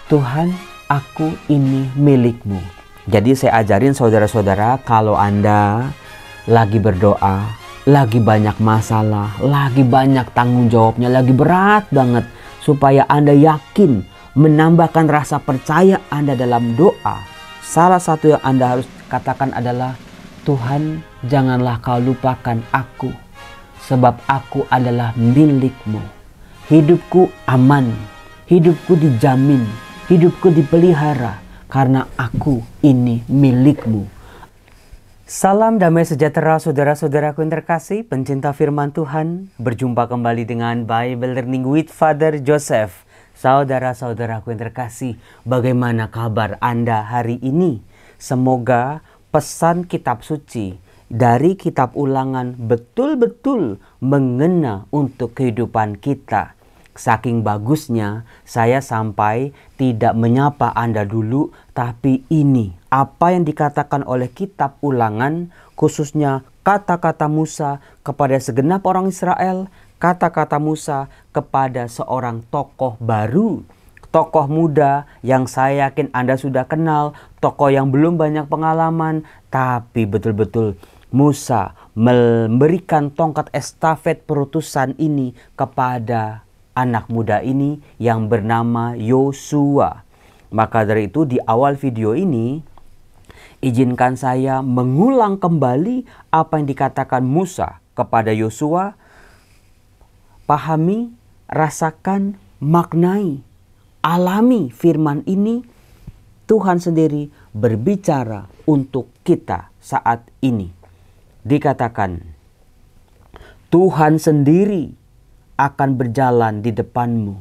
Tuhan, aku ini milik-Mu. Jadi saya ajarin saudara-saudara, kalau Anda lagi berdoa, lagi banyak masalah, lagi banyak tanggung jawabnya, lagi berat banget, supaya Anda yakin menambahkan rasa percaya Anda dalam doa, salah satu yang Anda harus katakan adalah, Tuhan, janganlah Kau lupakan aku, sebab aku adalah milik-Mu. Hidupku aman, hidupku dijamin, hidupku dipelihara, karena aku ini milik-Mu. Salam damai sejahtera saudara-saudaraku yang terkasih, pencinta firman Tuhan. Berjumpa kembali dengan Bible Learning with Father Joseph. Saudara-saudaraku yang terkasih, bagaimana kabar Anda hari ini? Semoga pesan kitab suci dari kitab Ulangan betul-betul mengena untuk kehidupan kita. Saking bagusnya, saya sampai tidak menyapa Anda dulu, tapi ini apa yang dikatakan oleh kitab Ulangan, khususnya kata-kata Musa kepada segenap orang Israel, kata-kata Musa kepada seorang tokoh baru, tokoh muda yang saya yakin Anda sudah kenal, tokoh yang belum banyak pengalaman, tapi betul-betul Musa memberikan tongkat estafet perutusan ini kepada anak muda ini yang bernama Yosua. Maka dari itu di awal video ini, izinkan saya mengulang kembali apa yang dikatakan Musa kepada Yosua. Pahami, rasakan, maknai, alami firman ini. Tuhan sendiri berbicara untuk kita saat ini. Dikatakan, Tuhan sendiri akan berjalan di depanmu.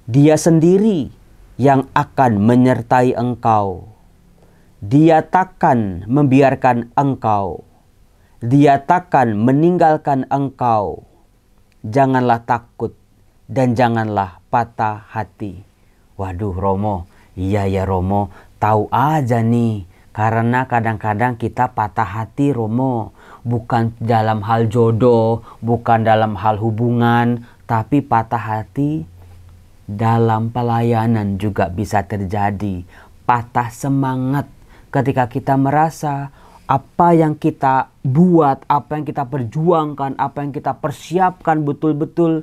Dia sendiri yang akan menyertai engkau. Dia takkan membiarkan engkau. Dia takkan meninggalkan engkau. Janganlah takut dan janganlah patah hati. Waduh Romo, iya ya Romo, tahu aja nih. Karena kadang-kadang kita patah hati Romo. Bukan dalam hal jodoh, bukan dalam hal hubungan, tapi patah hati dalam pelayanan juga bisa terjadi. Patah semangat ketika kita merasa apa yang kita buat, apa yang kita perjuangkan, apa yang kita persiapkan betul-betul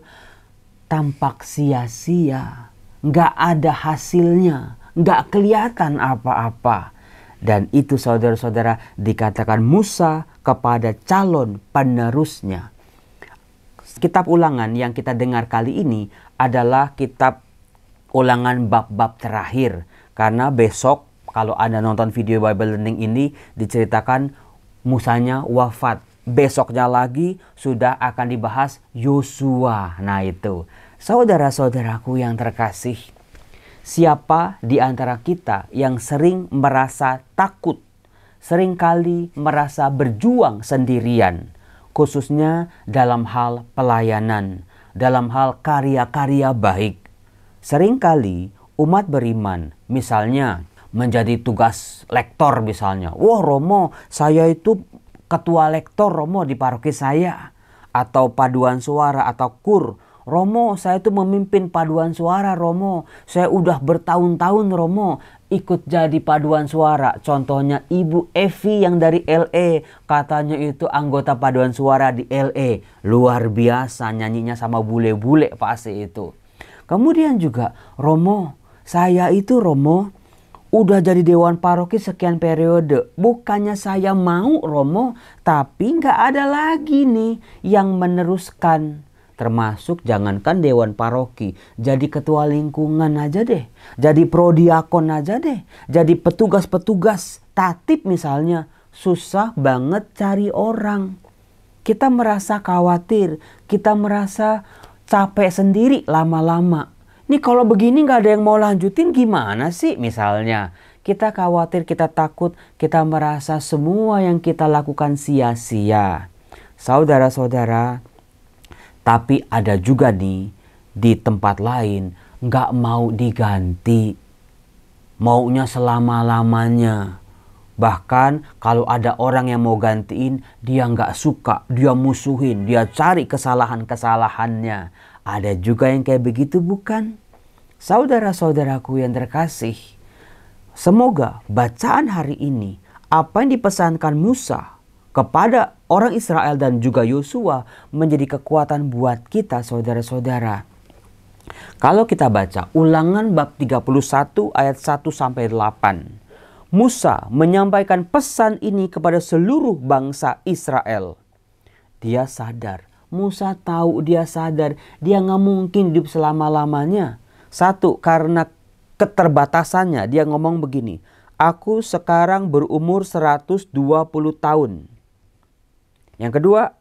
tampak sia-sia. Nggak ada hasilnya, nggak kelihatan apa-apa. Dan itu saudara-saudara dikatakan Musa kepada calon penerusnya. Kitab Ulangan yang kita dengar kali ini adalah kitab Ulangan bab-bab terakhir. Karena besok kalau Anda nonton video Bible Learning ini diceritakan Musanya wafat. Besoknya lagi sudah akan dibahas Yosua. Nah itu, saudara-saudaraku yang terkasih, siapa di antara kita yang sering merasa takut, seringkali merasa berjuang sendirian, khususnya dalam hal pelayanan, dalam hal karya-karya baik. Seringkali umat beriman, misalnya menjadi tugas lektor misalnya. Wah Romo, saya itu ketua lektor Romo di paroki saya. Atau paduan suara atau kur. Romo, saya tuh memimpin paduan suara Romo. Saya udah bertahun-tahun Romo ikut jadi paduan suara. Contohnya Ibu Evi yang dari LA. Katanya itu anggota paduan suara di LA. Luar biasa nyanyinya sama bule-bule pasti itu. Kemudian juga Romo, saya itu Romo udah jadi dewan paroki sekian periode. Bukannya saya mau Romo, tapi nggak ada lagi nih yang meneruskan. Termasuk jangankan dewan paroki, jadi ketua lingkungan aja deh, jadi prodiakon aja deh, jadi petugas-petugas tatip misalnya, susah banget cari orang. Kita merasa khawatir, kita merasa capek sendiri lama-lama. Nih kalau begini gak ada yang mau lanjutin gimana sih misalnya. Kita khawatir, kita takut, kita merasa semua yang kita lakukan sia-sia. Saudara-saudara, tapi ada juga nih di tempat lain gak mau diganti. Maunya selama-lamanya. Bahkan kalau ada orang yang mau gantiin, dia gak suka, dia musuhin, dia cari kesalahan-kesalahannya. Ada juga yang kayak begitu bukan? Saudara-saudaraku yang terkasih, semoga bacaan hari ini, apa yang dipesankan Musa kepada orang Israel dan juga Yosua menjadi kekuatan buat kita, saudara-saudara. Kalau kita baca Ulangan bab 31 ayat 1 sampai 8. Musa menyampaikan pesan ini kepada seluruh bangsa Israel. Dia sadar, Musa tahu dia sadar, dia nggak mungkin hidup selama-lamanya. Satu, karena keterbatasannya, dia ngomong begini, aku sekarang berumur 120 tahun. Yang kedua,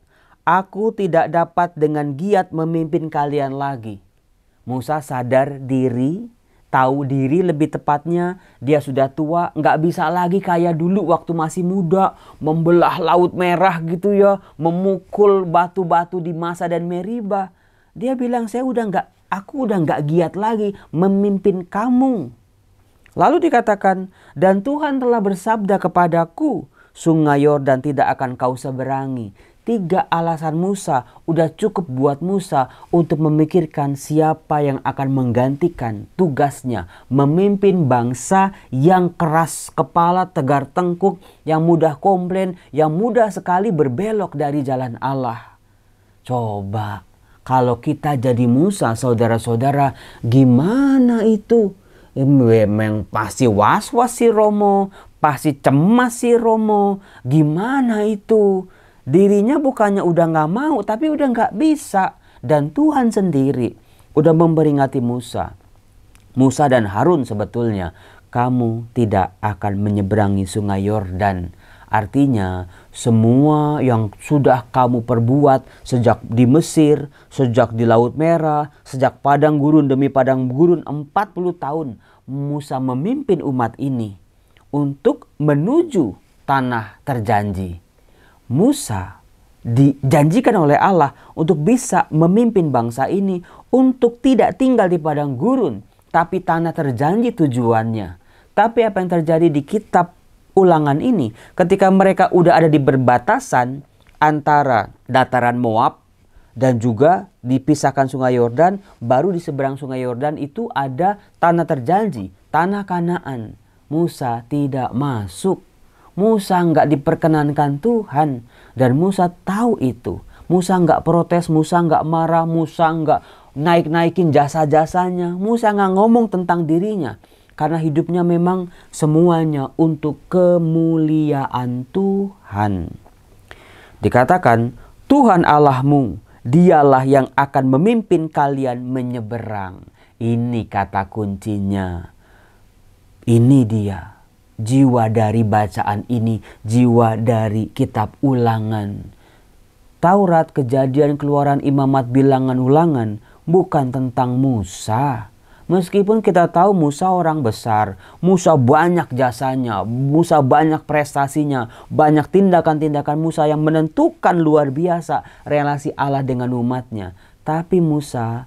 aku tidak dapat dengan giat memimpin kalian lagi. Musa sadar diri, tahu diri lebih tepatnya, dia sudah tua, nggak bisa lagi kayak dulu waktu masih muda, membelah Laut Merah gitu ya, memukul batu-batu di Masa dan Meriba. Dia bilang, aku udah nggak giat lagi memimpin kamu. Lalu dikatakan, dan Tuhan telah bersabda kepadaku, Sungai Yordan tidak akan kau seberangi. 3 alasan Musa udah cukup buat Musa untuk memikirkan siapa yang akan menggantikan tugasnya memimpin bangsa yang keras kepala, tegar tengkuk, yang mudah komplain, yang mudah sekali berbelok dari jalan Allah. Coba kalau kita jadi Musa, saudara-saudara, gimana itu? Memang pasti was-was si Romo, pasti cemas si Romo. Gimana itu? Dirinya bukannya udah gak mau, tapi udah gak bisa. Dan Tuhan sendiri udah memperingati Musa. Musa dan Harun sebetulnya, kamu tidak akan menyeberangi Sungai Yordan. Artinya semua yang sudah kamu perbuat sejak di Mesir, sejak di Laut Merah, sejak padang gurun demi padang gurun 40 tahun. Musa memimpin umat ini untuk menuju tanah terjanji. Musa dijanjikan oleh Allah untuk bisa memimpin bangsa ini untuk tidak tinggal di padang gurun, tapi tanah terjanji tujuannya. Tapi apa yang terjadi di kitab Ulangan ini, ketika mereka udah ada di perbatasan antara dataran Moab dan juga dipisahkan Sungai Yordan, baru di seberang Sungai Yordan itu ada tanah terjanji, tanah Kanaan. Musa tidak masuk. Musa nggak diperkenankan Tuhan, dan Musa tahu itu. Musa nggak protes, Musa nggak marah, Musa nggak naik-naikin jasa-jasanya, Musa nggak ngomong tentang dirinya, karena hidupnya memang semuanya untuk kemuliaan Tuhan. Dikatakan Tuhan Allahmu, dialah yang akan memimpin kalian menyeberang. Ini kata kuncinya. Ini dia. Jiwa dari bacaan ini, jiwa dari kitab Ulangan. Taurat, Kejadian, Keluaran, Imamat, Bilangan, Ulangan bukan tentang Musa. Meskipun kita tahu Musa orang besar, Musa banyak jasanya, Musa banyak prestasinya, banyak tindakan-tindakan Musa yang menentukan luar biasa relasi Allah dengan umatnya. Tapi Musa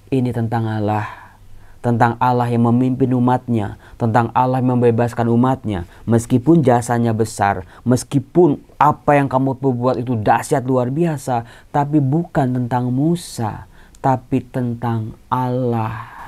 ini tentang Allah. Tentang Allah yang memimpin umatnya, tentang Allah yang membebaskan umatnya. Meskipun jasanya besar, meskipun apa yang kamu perbuat itu dahsyat luar biasa, tapi bukan tentang Musa, tapi tentang Allah.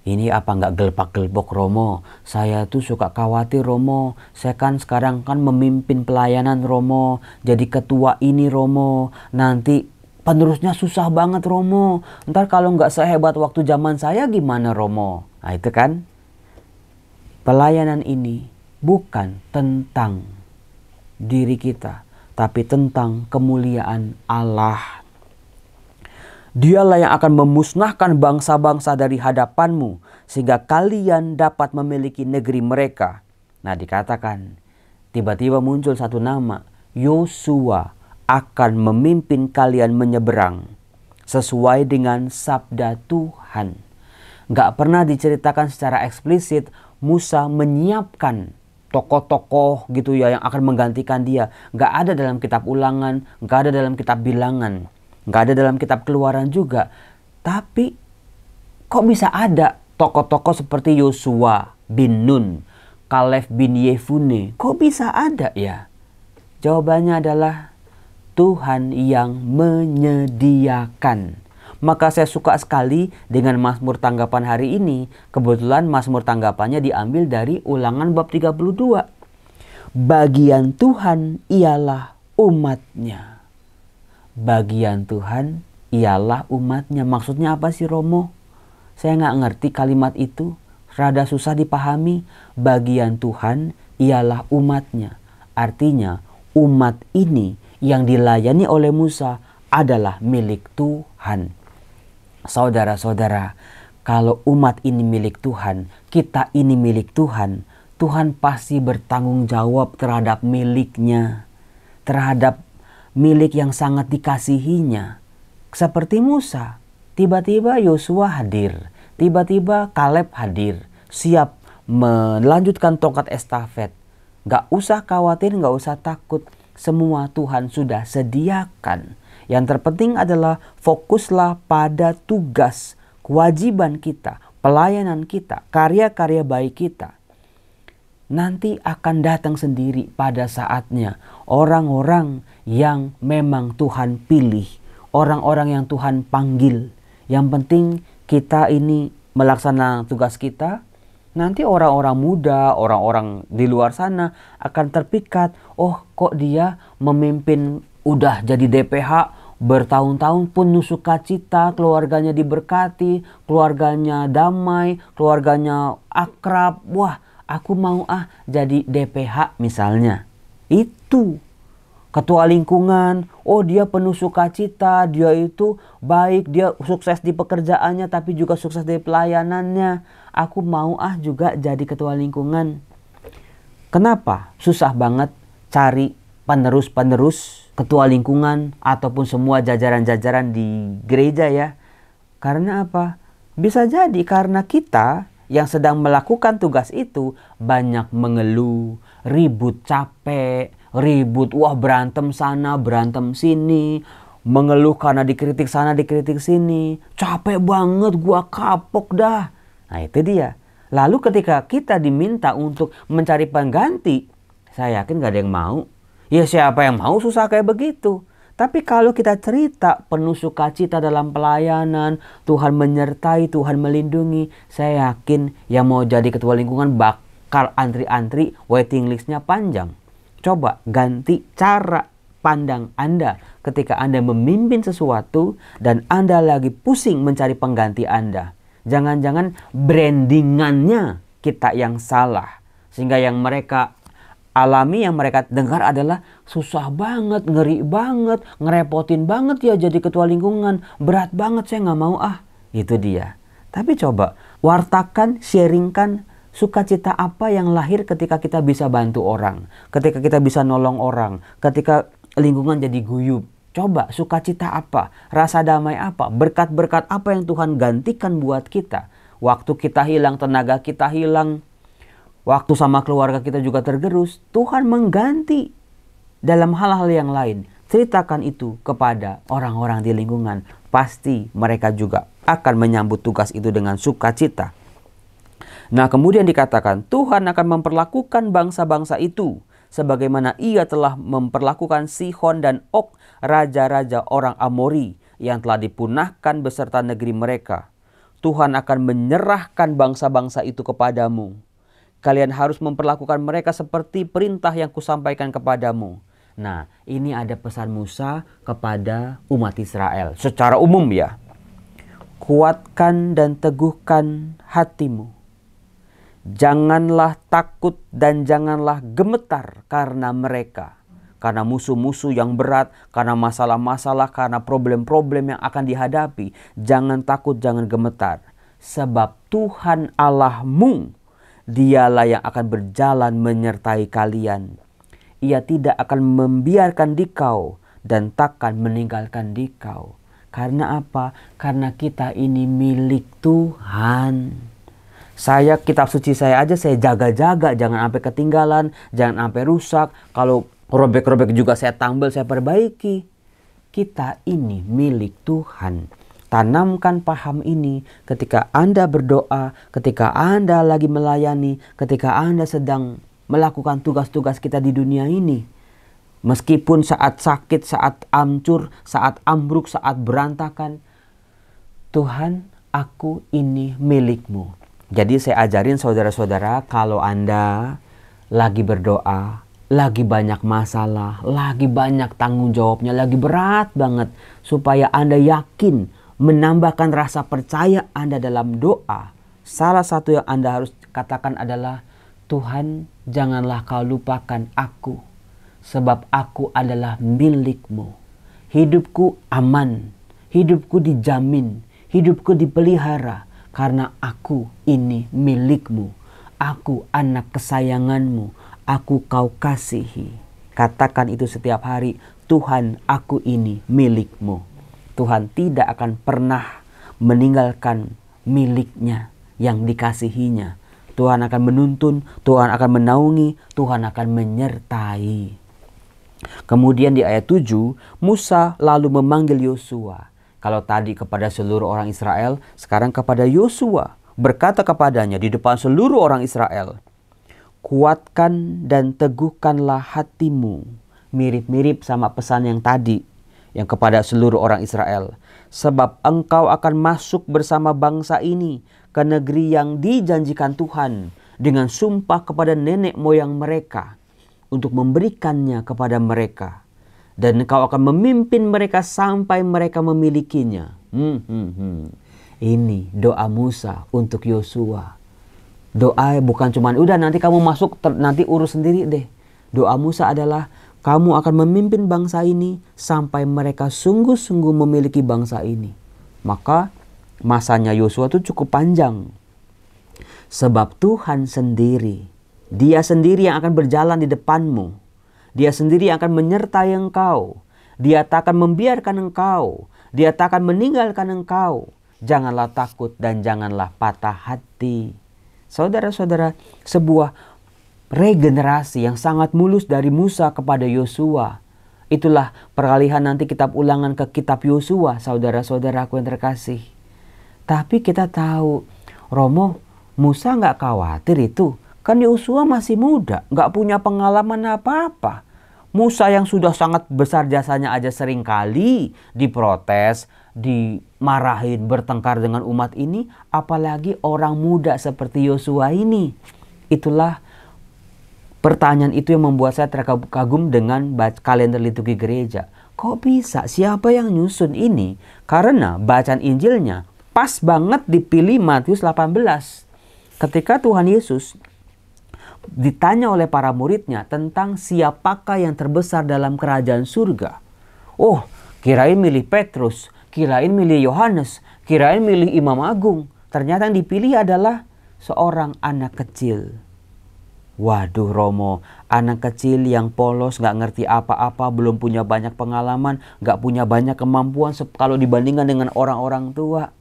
Ini apa nggak gelpak-gelbok Romo? Saya tuh suka khawatir Romo. Saya kan sekarang kan memimpin pelayanan Romo, jadi ketua ini Romo. Nanti penerusnya susah banget Romo. Ntar kalau nggak sehebat waktu zaman saya gimana Romo? Nah itu kan. Pelayanan ini bukan tentang diri kita, tapi tentang kemuliaan Allah. Dialah yang akan memusnahkan bangsa-bangsa dari hadapanmu, sehingga kalian dapat memiliki negeri mereka. Nah dikatakan, tiba-tiba muncul satu nama, Yosua akan memimpin kalian menyeberang sesuai dengan sabda Tuhan. Gak pernah diceritakan secara eksplisit Musa menyiapkan tokoh-tokoh gitu ya yang akan menggantikan dia. Gak ada dalam kitab Ulangan, gak ada dalam kitab Bilangan, gak ada dalam kitab Keluaran juga. Tapi kok bisa ada tokoh-tokoh seperti Yosua bin Nun, Kaleb bin Yefune? Kok bisa ada ya? Jawabannya adalah Tuhan yang menyediakan. Maka saya suka sekali dengan Mazmur tanggapan hari ini. Kebetulan Mazmur tanggapannya diambil dari Ulangan bab 32. Bagian Tuhan ialah umatnya. Bagian Tuhan ialah umatnya. Maksudnya apa sih Romo? Saya nggak ngerti kalimat itu. Rada susah dipahami. Bagian Tuhan ialah umatnya. Artinya umat ini yang dilayani oleh Musa adalah milik Tuhan. Saudara-saudara, kalau umat ini milik Tuhan, kita ini milik Tuhan, Tuhan pasti bertanggung jawab terhadap miliknya, terhadap milik yang sangat dikasihinya. Seperti Musa, tiba-tiba Yosua hadir, tiba-tiba Kaleb hadir, siap melanjutkan tongkat estafet. Gak usah khawatir, gak usah takut, semua Tuhan sudah sediakan. Yang terpenting adalah fokuslah pada tugas, kewajiban kita, pelayanan kita, karya-karya baik kita. Nanti akan datang sendiri pada saatnya orang-orang yang memang Tuhan pilih, orang-orang yang Tuhan panggil. Yang penting kita ini melaksanakan tugas kita. Nanti orang-orang muda, orang-orang di luar sana akan terpikat. Oh, kok dia memimpin udah jadi DPH bertahun-tahun penuh sukacita, keluarganya diberkati, keluarganya damai, keluarganya akrab. Wah, aku mau jadi DPH misalnya. Itu ketua lingkungan, oh dia penuh sukacita, dia itu baik, dia sukses di pekerjaannya tapi juga sukses di pelayanannya. Aku mau juga jadi ketua lingkungan. Kenapa? Susah banget cari penerus-penerus ketua lingkungan ataupun semua jajaran-jajaran di gereja ya. Karena apa? Bisa jadi karena kita yang sedang melakukan tugas itu banyak mengeluh, ribut capek, ribut, wah berantem sana, berantem sini, mengeluh karena dikritik sana, dikritik sini, capek banget, gua kapok dah. Nah itu dia. Lalu ketika kita diminta untuk mencari pengganti, saya yakin gak ada yang mau. Ya siapa yang mau susah kayak begitu. Tapi kalau kita cerita penuh sukacita dalam pelayanan, Tuhan menyertai, Tuhan melindungi, saya yakin yang mau jadi ketua lingkungan bakal antri-antri, waiting listnya panjang. Coba ganti cara pandang Anda ketika Anda memimpin sesuatu dan Anda lagi pusing mencari pengganti Anda. Jangan-jangan brandingannya kita yang salah. Sehingga yang mereka alami, yang mereka dengar adalah susah banget, ngeri banget, ngerepotin banget ya jadi ketua lingkungan. Berat banget, saya nggak mau Itu dia. Tapi coba wartakan, sharingkan sukacita apa yang lahir ketika kita bisa bantu orang. Ketika kita bisa nolong orang. Ketika lingkungan jadi guyup. Coba sukacita apa? Rasa damai apa? Berkat-berkat apa yang Tuhan gantikan buat kita? Waktu kita hilang, tenaga kita hilang. Waktu sama keluarga kita juga tergerus, Tuhan mengganti dalam hal-hal yang lain. Ceritakan itu kepada orang-orang di lingkungan. Pasti mereka juga akan menyambut tugas itu dengan sukacita. Nah kemudian dikatakan Tuhan akan memperlakukan bangsa-bangsa itu sebagaimana ia telah memperlakukan Sihon dan Og, raja-raja orang Amori yang telah dipunahkan beserta negeri mereka. Tuhan akan menyerahkan bangsa-bangsa itu kepadamu. Kalian harus memperlakukan mereka seperti perintah yang kusampaikan kepadamu. Nah, ini ada pesan Musa kepada umat Israel. Secara umum ya. Kuatkan dan teguhkan hatimu. Janganlah takut dan janganlah gemetar karena mereka. Karena musuh-musuh yang berat, karena masalah-masalah, karena problem-problem yang akan dihadapi. Jangan takut, jangan gemetar. Sebab Tuhan Allahmu, Dialah yang akan berjalan menyertai kalian. Ia tidak akan membiarkan dikau dan takkan meninggalkan dikau. Karena apa? Karena kita ini milik Tuhan. Saya, kitab suci saya aja saya jaga-jaga. Jangan sampai ketinggalan, jangan sampai rusak. Kalau robek-robek juga saya tambal, saya perbaiki. Kita ini milik Tuhan. Tanamkan paham ini ketika Anda berdoa, ketika Anda lagi melayani, ketika Anda sedang melakukan tugas-tugas kita di dunia ini. Meskipun saat sakit, saat hancur, saat ambruk, saat berantakan, Tuhan, aku ini milik-Mu. Jadi saya ajarin saudara-saudara, kalau Anda lagi berdoa, lagi banyak masalah, lagi banyak tanggung jawabnya, lagi berat banget, supaya Anda yakin menambahkan rasa percaya Anda dalam doa, salah satu yang Anda harus katakan adalah, Tuhan, janganlah Kau lupakan aku, sebab aku adalah milik-Mu. Hidupku aman, hidupku dijamin, hidupku dipelihara, karena aku ini milik-Mu. Aku anak kesayangan-Mu, aku Kau kasihi. Katakan itu setiap hari, Tuhan, aku ini milik-Mu. Tuhan tidak akan pernah meninggalkan miliknya yang dikasihinya. Tuhan akan menuntun, Tuhan akan menaungi, Tuhan akan menyertai. Kemudian di ayat 7, Musa lalu memanggil Yosua. Kalau tadi kepada seluruh orang Israel, sekarang kepada Yosua. Berkata kepadanya di depan seluruh orang Israel, kuatkan dan teguhkanlah hatimu. Mirip-mirip sama pesan yang tadi, yang kepada seluruh orang Israel. Sebab engkau akan masuk bersama bangsa ini ke negeri yang dijanjikan Tuhan dengan sumpah kepada nenek moyang mereka, untuk memberikannya kepada mereka. Dan engkau akan memimpin mereka sampai mereka memilikinya. Ini doa Musa untuk Yosua. Doa bukan cuma udah nanti kamu masuk nanti urus sendiri deh. Doa Musa adalah kamu akan memimpin bangsa ini sampai mereka sungguh-sungguh memiliki bangsa ini. Maka masanya Yosua itu cukup panjang. Sebab Tuhan sendiri, Dia sendiri yang akan berjalan di depanmu. Dia sendiri yang akan menyertai engkau. Dia tak akan membiarkan engkau. Dia tak akan meninggalkan engkau. Janganlah takut dan janganlah patah hati. Saudara-saudara, sebuah regenerasi yang sangat mulus dari Musa kepada Yosua. Itulah peralihan nanti kitab Ulangan ke kitab Yosua, saudara-saudaraku yang terkasih. Tapi kita tahu, Romo, Musa nggak khawatir itu. Kan Yosua masih muda, nggak punya pengalaman apa-apa. Musa yang sudah sangat besar jasanya aja sering kali diprotes, dimarahin, bertengkar dengan umat ini. Apalagi orang muda seperti Yosua ini. Itulah pertanyaan itu yang membuat saya terkagum dengan kalender liturgi gereja. Kok bisa? Siapa yang nyusun ini? Karena bacaan Injilnya pas banget dipilih Matius 18. Ketika Tuhan Yesus ditanya oleh para muridnya tentang siapakah yang terbesar dalam kerajaan surga. Oh, kirain milih Petrus, kirain milih Yohanes, kirain milih Imam Agung. Ternyata yang dipilih adalah seorang anak kecil. Waduh Romo, anak kecil yang polos, gak ngerti apa-apa, belum punya banyak pengalaman, gak punya banyak kemampuan kalau dibandingkan dengan orang-orang tua.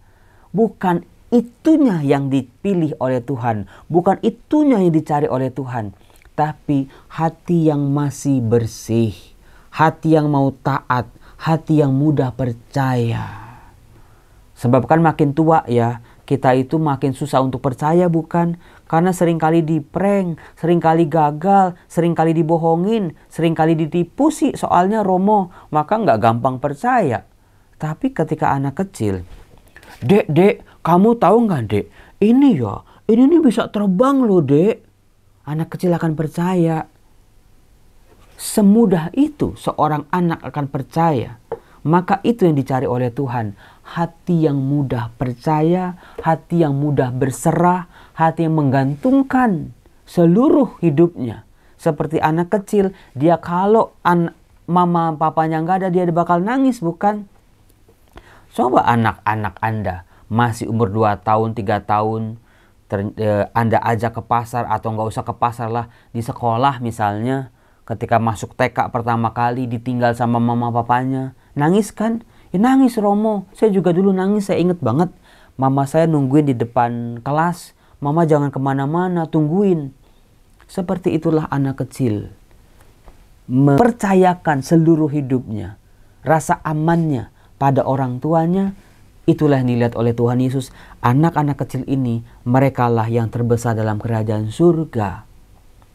Bukan itunya yang dipilih oleh Tuhan. Bukan itunya yang dicari oleh Tuhan. Tapi hati yang masih bersih. Hati yang mau taat. Hati yang mudah percaya. Sebab kan makin tua ya, kita itu makin susah untuk percaya bukan? Karena seringkali diprank, seringkali gagal, seringkali dibohongin, seringkali ditipu sih soalnya Romo. Maka nggak gampang percaya. Tapi ketika anak kecil, Dek, kamu tahu nggak dek? Ini bisa terbang loh dek. Anak kecil akan percaya. Semudah itu seorang anak akan percaya. Maka itu yang dicari oleh Tuhan. Hati yang mudah percaya, hati yang mudah berserah, hati yang menggantungkan seluruh hidupnya. Seperti anak kecil, dia kalau mama papanya nggak ada, dia bakal nangis bukan? Coba anak-anak Anda masih umur 2 tahun, 3 tahun, Anda ajak ke pasar atau nggak usah ke pasar lah, di sekolah misalnya, ketika masuk TK pertama kali ditinggal sama mama papanya, nangis kan? Ya nangis Romo, saya juga dulu nangis, saya inget banget. Mama saya nungguin di depan kelas, mama jangan kemana-mana, tungguin. Seperti itulah anak kecil. Mempercayakan seluruh hidupnya, rasa amannya pada orang tuanya. Itulah yang dilihat oleh Tuhan Yesus. Anak-anak kecil ini, merekalah yang terbesar dalam kerajaan surga.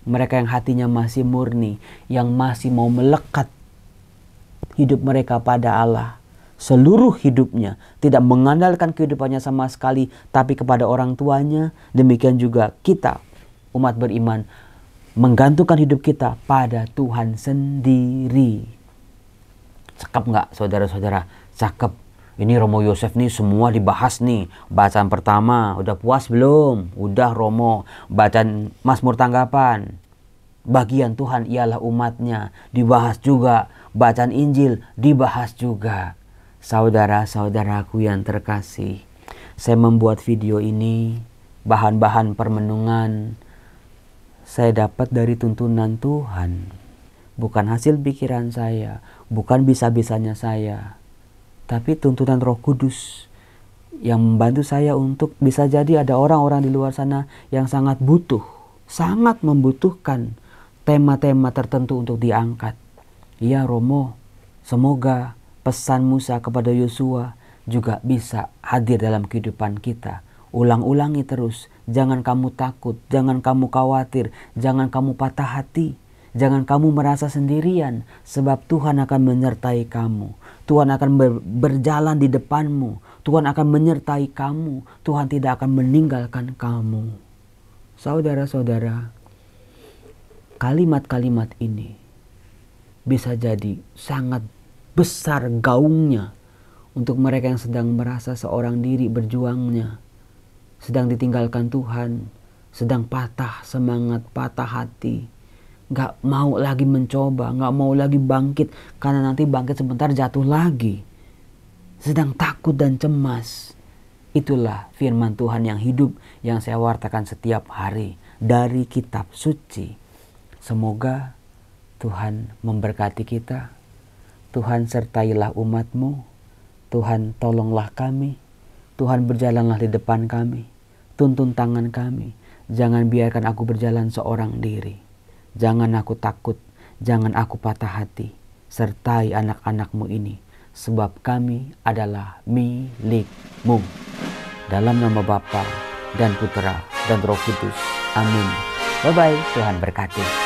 Mereka yang hatinya masih murni, yang masih mau melekat hidup mereka pada Allah. seluruh hidupnya, tidak mengandalkan kehidupannya sama sekali, tapi kepada orang tuanya. Demikian juga kita, umat beriman, menggantungkan hidup kita pada Tuhan sendiri. Cakep nggak saudara-saudara? Cakep. Ini Romo Yosef nih semua dibahas nih. Bacaan pertama, udah puas belum? Udah Romo. Bacaan Mazmur tanggapan. Bagian Tuhan ialah umatnya, dibahas juga. Bacaan Injil dibahas juga. Saudara-saudaraku yang terkasih, saya membuat video ini, bahan-bahan permenungan saya dapat dari tuntunan Tuhan. Bukan hasil pikiran saya, bukan bisa-bisanya saya, tapi tuntunan Roh Kudus yang membantu saya untuk bisa jadi ada orang-orang di luar sana yang sangat butuh, sangat membutuhkan tema-tema tertentu untuk diangkat. Ya Romo, semoga pesan Musa kepada Yosua juga bisa hadir dalam kehidupan kita. Ulang-ulangi terus, jangan kamu takut, jangan kamu khawatir, jangan kamu patah hati, jangan kamu merasa sendirian, sebab Tuhan akan menyertai kamu. Tuhan akan berjalan di depanmu, Tuhan akan menyertai kamu, Tuhan tidak akan meninggalkan kamu. Saudara-saudara, kalimat-kalimat ini bisa jadi sangat besar gaungnya untuk mereka yang sedang merasa seorang diri berjuangnya, sedang ditinggalkan Tuhan, sedang patah semangat, patah hati, gak mau lagi mencoba, gak mau lagi bangkit, karena nanti bangkit sebentar jatuh lagi, sedang takut dan cemas. Itulah firman Tuhan yang hidup yang saya wartakan setiap hari dari kitab suci. Semoga Tuhan memberkati kita. Tuhan sertailah umat-Mu, Tuhan tolonglah kami, Tuhan berjalanlah di depan kami, tuntun tangan kami, jangan biarkan aku berjalan seorang diri, jangan aku takut, jangan aku patah hati, sertai anak-anak-Mu ini, sebab kami adalah milik-Mu. Dalam nama Bapa dan Putra dan Roh Kudus, amin. Bye-bye, Tuhan berkati.